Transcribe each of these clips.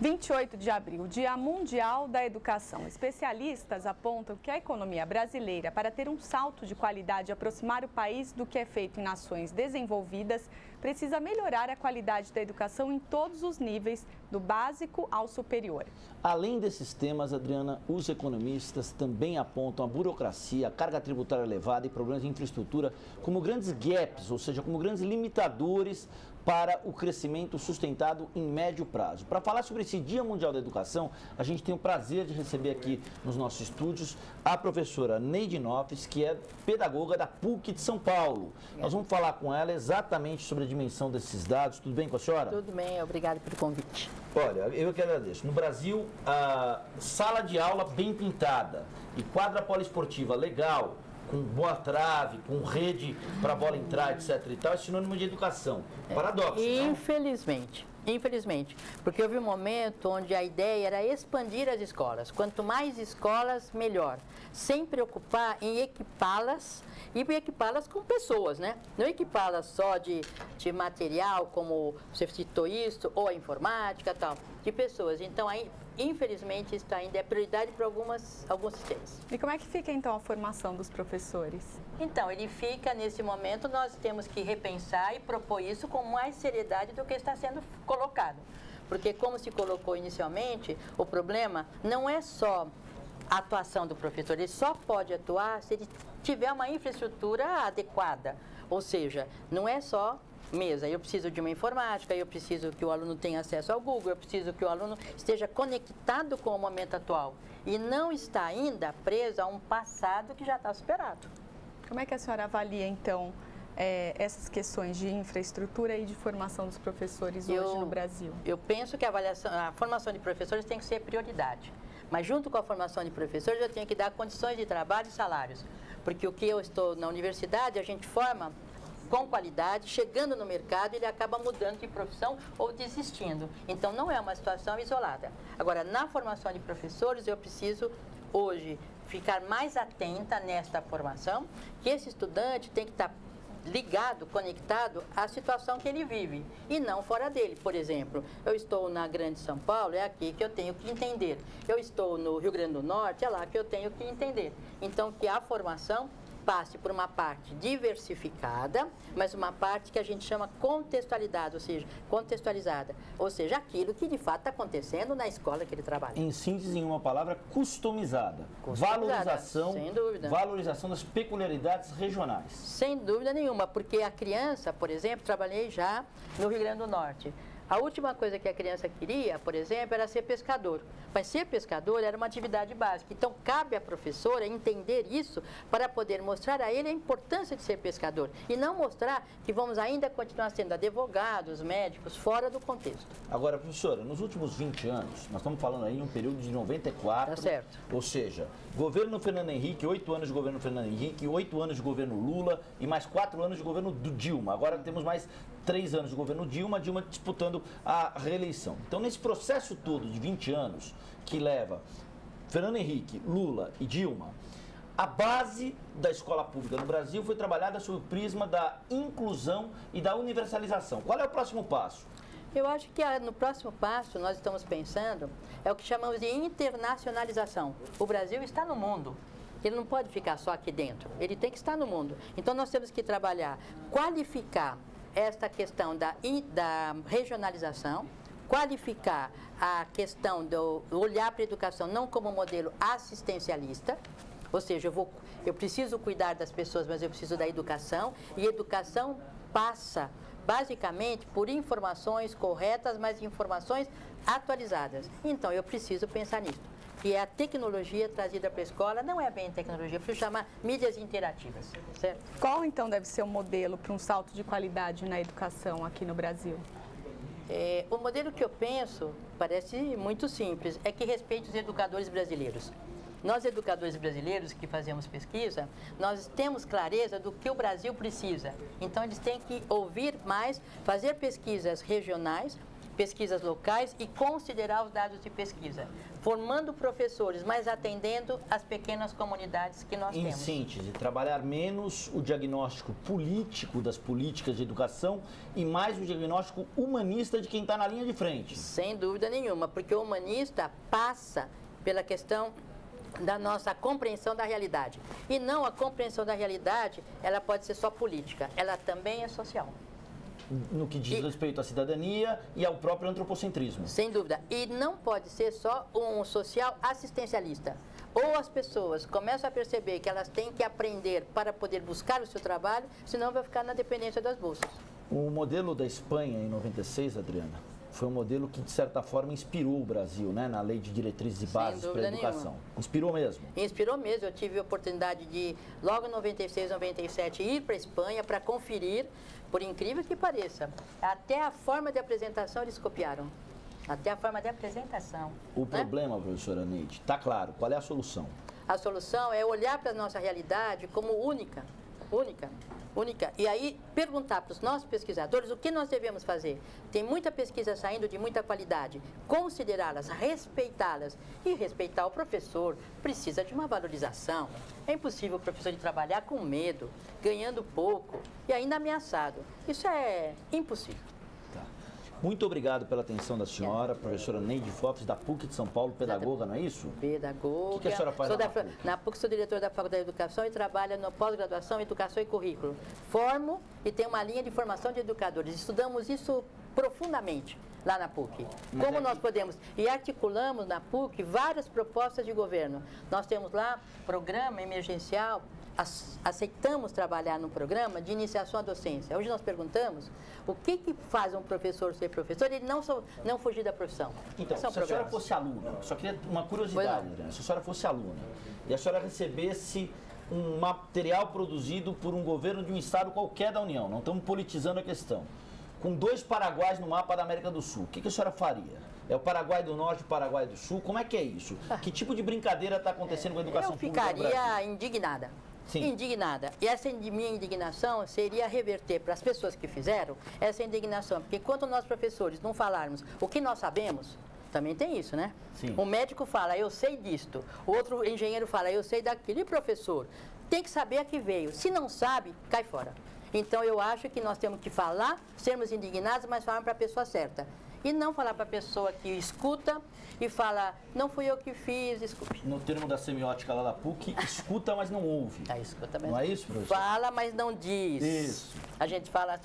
28 de abril, Dia Mundial da Educação. Especialistas apontam que a economia brasileira, para ter um salto de qualidade e aproximar o país do que é feito em nações desenvolvidas, precisa melhorar a qualidade da educação em todos os níveis, do básico ao superior. Além desses temas, Adriana, os economistas também apontam a burocracia, a carga tributária elevada e problemas de infraestrutura como grandes gaps, ou seja, como grandes limitadores para o crescimento sustentado em médio prazo. Para falar sobre esse Dia Mundial da Educação, a gente tem o prazer de receber aqui nos nossos estúdios a professora Neide Nofres, que é pedagoga da PUC de São Paulo. Nós vamos falar com ela exatamente sobre a dimensão desses dados. Tudo bem com a senhora? Tudo bem, obrigada pelo convite. Olha, eu que agradeço. No Brasil, a sala de aula bem pintada e quadra poliesportiva legal, com boa trave, com rede para a bola entrar, etc. e tal, é sinônimo de educação. Paradoxo, Infelizmente. Infelizmente, porque houve um momento onde a ideia era expandir as escolas. Quanto mais escolas, melhor. Sem preocupar em equipá-las e equipá-las com pessoas, né? Não equipá-las só de material, como você citou isso, ou a informática, tal, de pessoas. Então, aí, infelizmente, isso ainda é prioridade para alguns sistemas. E como é que fica, então, a formação dos professores? Então, ele fica, nesse momento, nós temos que repensar e propor isso com mais seriedade do que está sendo colocado. Porque, como se colocou inicialmente, o problema não é só a atuação do professor, ele só pode atuar se ele tiver uma infraestrutura adequada. Ou seja, não é só mesa, eu preciso de uma informática, eu preciso que o aluno tenha acesso ao Google, eu preciso que o aluno esteja conectado com o momento atual e não está ainda preso a um passado que já está superado. Como é que a senhora avalia, então, essas questões de infraestrutura e de formação dos professores hoje no Brasil? Eu penso que a formação de professores tem que ser prioridade. Mas junto com a formação de professores, eu tenho que dar condições de trabalho e salários. Porque o que eu estou na universidade, a gente forma com qualidade, chegando no mercado, ele acaba mudando de profissão ou desistindo. Então, não é uma situação isolada. Agora, na formação de professores, eu preciso, hoje, ficar mais atenta nesta formação, que esse estudante tem que estar ligado, conectado à situação que ele vive e não fora dele. Por exemplo, eu estou na Grande São Paulo, é aqui que eu tenho que entender. Eu estou no Rio Grande do Norte, é lá que eu tenho que entender. Então, que a formação passe por uma parte diversificada, mas uma parte que a gente chama contextualizada, ou seja, aquilo que de fato está acontecendo na escola que ele trabalha. Em síntese, em uma palavra, customizada. Sem dúvida. Valorização das peculiaridades regionais. Sem dúvida nenhuma, porque a criança, por exemplo, trabalhei já no Rio Grande do Norte. A última coisa que a criança queria, por exemplo, era ser pescador. Mas ser pescador era uma atividade básica. Então, cabe à professora entender isso para poder mostrar a ele a importância de ser pescador. E não mostrar que vamos ainda continuar sendo advogados, médicos, fora do contexto. Agora, professora, nos últimos 20 anos, nós estamos falando aí de um período de 94. Tá certo. Ou seja, governo Fernando Henrique, 8 anos de governo Fernando Henrique, 8 anos de governo Lula e mais 4 anos de governo do Dilma. Agora temos mais 3 anos de governo Dilma disputando a reeleição. Então, nesse processo todo de 20 anos, que leva Fernando Henrique, Lula e Dilma, a base da escola pública no Brasil foi trabalhada sob o prisma da inclusão e da universalização. Qual é o próximo passo? Eu acho que no próximo passo nós estamos pensando, é o que chamamos de internacionalização. O Brasil está no mundo. Ele não pode ficar só aqui dentro, ele tem que estar no mundo. Então, nós temos que trabalhar, qualificar esta questão da regionalização, qualificar a questão do olhar para a educação não como modelo assistencialista, ou seja, eu preciso cuidar das pessoas, mas eu preciso da educação, e educação passa basicamente por informações corretas, mas informações atualizadas. Então, eu preciso pensar nisso. Que é a tecnologia trazida para a escola, não é bem tecnologia, eu preciso chamar mídias interativas, certo? Qual, então, deve ser o modelo para um salto de qualidade na educação aqui no Brasil? O modelo que eu penso, parece muito simples, é que respeite os educadores brasileiros. Nós, educadores brasileiros que fazemos pesquisa, nós temos clareza do que o Brasil precisa. Então, eles têm que ouvir mais, fazer pesquisas regionais, pesquisas locais e considerar os dados de pesquisa, formando professores, mas atendendo as pequenas comunidades que nós Em temos. síntese, trabalhar menos o diagnóstico político das políticas de educação e mais o diagnóstico humanista de quem está na linha de frente. Sem dúvida nenhuma, porque o humanista passa pela questão da nossa compreensão da realidade. E não a compreensão da realidade, ela pode ser só política, ela também é social. No que diz respeito à cidadania e ao próprio antropocentrismo. Sem dúvida. E não pode ser só um social assistencialista. Ou as pessoas começam a perceber que elas têm que aprender para poder buscar o seu trabalho, senão vai ficar na dependência das bolsas. O modelo da Espanha, em 96, Adriana, foi um modelo que, de certa forma, inspirou o Brasil, né, na Lei de Diretrizes e Bases para a Educação. Nenhuma. Inspirou mesmo? Inspirou mesmo. Eu tive a oportunidade de, logo em 96, 97, ir para a Espanha para conferir, por incrível que pareça, até a forma de apresentação eles copiaram. Até a forma de apresentação. O problema, professora Neide, está claro. Qual é a solução? A solução é olhar para a nossa realidade como única. E aí perguntar para os nossos pesquisadores o que nós devemos fazer. Tem muita pesquisa saindo de muita qualidade. Considerá-las, respeitá-las. E respeitar o professor precisa de uma valorização. É impossível o professor de trabalhar com medo, ganhando pouco e ainda ameaçado. Isso é impossível. Tá. Muito obrigado pela atenção da senhora, professora Neide Fofes, da PUC de São Paulo, pedagoga, não é isso? Pedagoga. O que a senhora faz na PUC? Na PUC sou diretora da Faculdade de Educação e trabalho na pós-graduação, educação e currículo. Formo e tenho uma linha de formação de educadores. Estudamos isso profundamente lá na PUC. Como nós podemos? E articulamos na PUC várias propostas de governo. Nós temos lá programa emergencial, aceitamos trabalhar no programa de iniciação à docência. Hoje nós perguntamos o que faz um professor ser professor e não fugir da profissão. Então, se a senhora fosse aluna, só queria uma curiosidade, né? Se a senhora fosse aluna e a senhora recebesse um material produzido por um governo de um estado qualquer da União, não estamos politizando a questão, com 2 Paraguais no mapa da América do Sul, o que a senhora faria? É o Paraguai do Norte e o Paraguai do Sul? Como é que é isso? Que tipo de brincadeira está acontecendo com a educação pública no Brasil? Eu ficaria indignada. Sim. Indignada. E essa minha indignação seria reverter para as pessoas que fizeram essa indignação. Porque enquanto nós, professores, não falarmos o que nós sabemos, também tem isso, né? Sim. O médico fala, eu sei disto. O outro engenheiro fala, eu sei daquilo. E professor, tem que saber a que veio. Se não sabe, cai fora. Então, eu acho que nós temos que falar, sermos indignados, mas falar para a pessoa certa. E não falar para a pessoa que escuta e fala, não fui eu que fiz, desculpe. No termo da semiótica lá da PUC, escuta, mas não ouve. Escuta, mas não é isso, professor? Fala, mas não diz. Isso. A gente fala,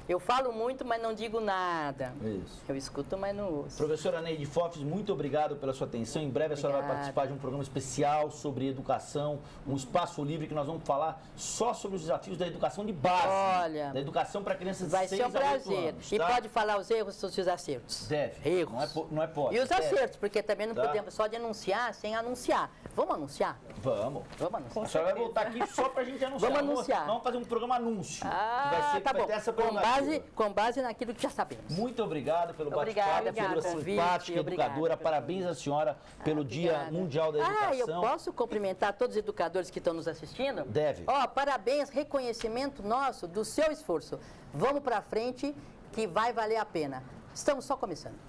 eu falo muito, mas não digo nada. Isso. Eu escuto, mas não ouço. Professora Neide Fofes, muito obrigado pela sua atenção. Em breve a senhora vai participar de um programa especial sobre educação, um espaço livre que nós vamos falar só sobre os desafios da educação de base. Olha, da educação para crianças de vai 6 ser um a 8 prazer. anos, E tá? pode falar os erros e os acertos. Deve. Erros. Não é pode. E os deve. acertos, porque também não Tá. podemos só denunciar sem anunciar. Vamos anunciar? Vamos. Vamos anunciar. A senhora vai voltar aqui só pra gente anunciar. Vamos anunciar. Vamos fazer um programa anúncio. Que vai ser, Tá vai bom. ter essa Com base naquilo que já sabemos. Muito obrigado pelo Obrigada, bate-papo, figura obrigada. simpática, Obrigada. educadora. Parabéns à senhora pelo Dia Obrigada. Mundial da Educação. Eu posso cumprimentar todos os educadores que estão nos assistindo? Deve. Parabéns, reconhecimento nosso do seu esforço. Vamos para frente que vai valer a pena. Estamos só começando.